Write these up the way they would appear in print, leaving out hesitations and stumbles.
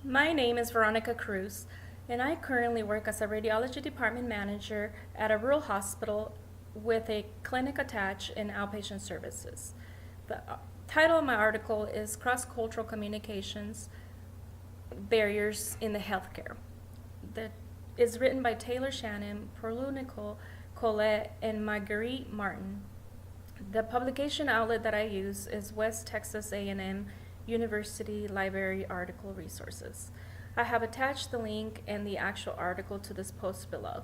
My name is Veronica Cruz, and I currently work as a radiology department manager at a rural hospital with a clinic attached in outpatient services. The title of my article is Cross-Cultural Communications Barriers in the Healthcare. That is written by Taylor Shannon, Perlu Nicole, Colette, and Marguerite Martin. The publication outlet that I use is West Texas A&M University Library Article Resources. I have attached the link and the actual article to this post below.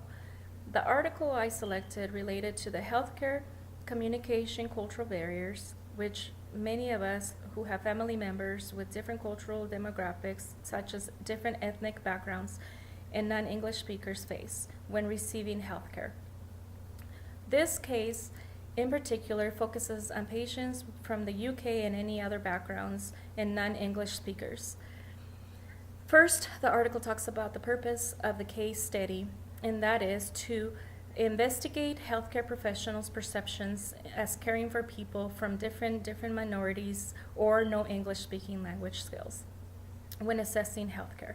The article I selected related to the healthcare communication cultural barriers, which many of us who have family members with different cultural demographics, such as different ethnic backgrounds and non-English speakers face when receiving healthcare. This case in particular focuses on patients from the UK and any other backgrounds and non-English speakers. First, the article talks about the purpose of the case study, and that is to investigate healthcare professionals' perceptions as caring for people from different minorities or no English speaking language skills when assessing healthcare.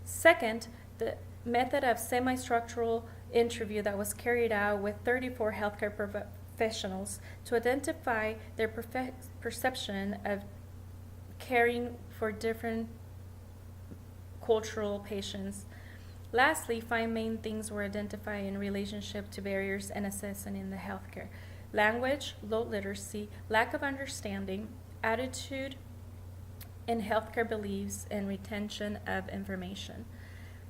Second, the method of semi-structural interview that was carried out with 34 healthcare professionals to identify their perception of caring for different cultural patients. Lastly, 5 main things were identified in relationship to barriers and assessment in the healthcare: language, low literacy, lack of understanding, attitude in healthcare beliefs, and retention of information.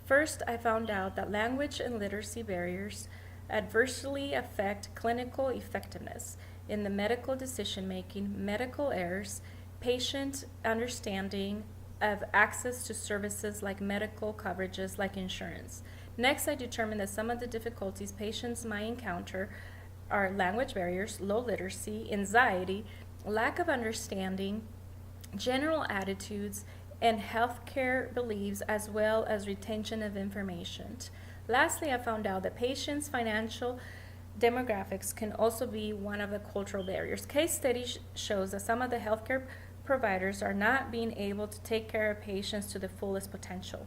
First, I found out that language and literacy barriers adversely affect clinical effectiveness in the medical decision-making, medical errors, patient understanding of access to services like medical coverages like insurance. Next, I determined that some of the difficulties patients might encounter are language barriers, low literacy, anxiety, lack of understanding, general attitudes, and healthcare beliefs, as well as retention of information. Lastly, I found out that patients' financial demographics can also be one of the cultural barriers. Case study shows that some of the healthcare providers are not being able to take care of patients to the fullest potential.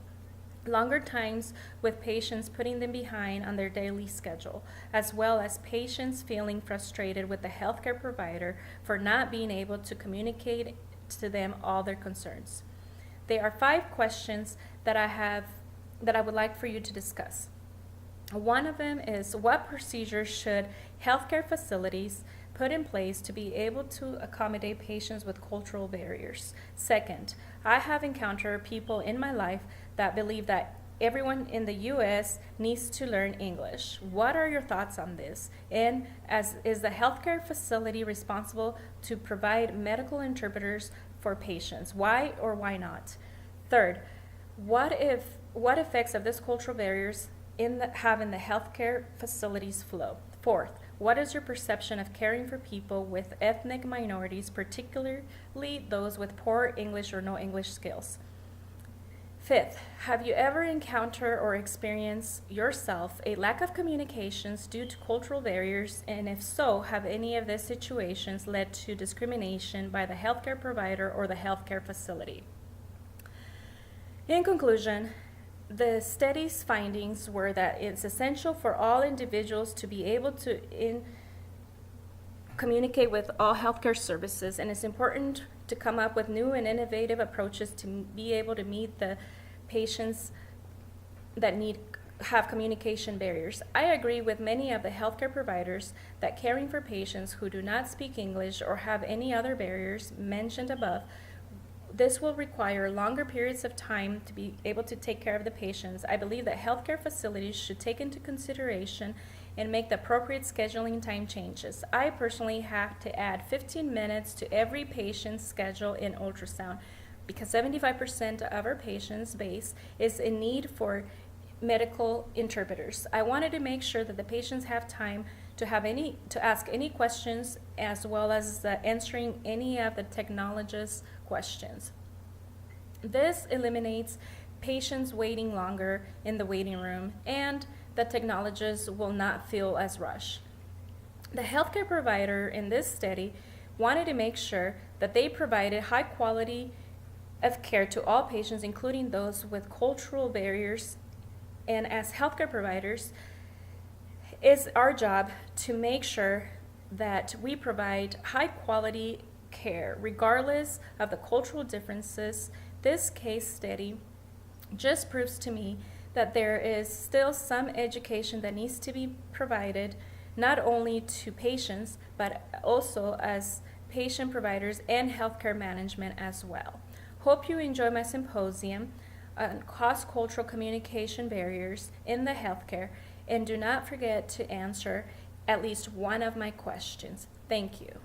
Longer times with patients putting them behind on their daily schedule, as well as patients feeling frustrated with the healthcare provider for not being able to communicate to them all their concerns. There are 5 questions that I would like for you to discuss. One of them is, what procedures should healthcare facilities put in place to be able to accommodate patients with cultural barriers? Second, I have encountered people in my life that believe that everyone in the U.S. needs to learn English. What are your thoughts on this? And is the healthcare facility responsible to provide medical interpreters for patients? Why or why not? Third, what effects of these cultural barriers have in the healthcare facilities flow? Fourth, what is your perception of caring for people with ethnic minorities, particularly those with poor English or no English skills? Fifth, have you ever encountered or experienced yourself a lack of communications due to cultural barriers, and if so, have any of these situations led to discrimination by the healthcare provider or the healthcare facility? In conclusion, the study's findings were that it's essential for all individuals to be able to communicate with all healthcare services, and it's important to come up with new and innovative approaches to be able to meet the patients that have communication barriers. I agree with many of the healthcare providers that caring for patients who do not speak English or have any other barriers mentioned above, this will require longer periods of time to be able to take care of the patients. I believe that healthcare facilities should take into consideration and make the appropriate scheduling time changes. I personally have to add 15 minutes to every patient's schedule in ultrasound because 75% of our patients' base is in need for medical interpreters. I wanted to make sure that the patients have time to ask any questions, as well as answering any of the technologist's questions. This eliminates patients waiting longer in the waiting room, and the technologists will not feel as rushed. The healthcare provider in this study wanted to make sure that they provided high quality of care to all patients, including those with cultural barriers. And as healthcare providers, it's our job to make sure that we provide high quality care regardless of the cultural differences. This case study just proves to me that there is still some education that needs to be provided, not only to patients, but also as patient providers and healthcare management as well. Hope you enjoy my symposium on cross-cultural communication barriers in the healthcare, and do not forget to answer at least one of my questions. Thank you.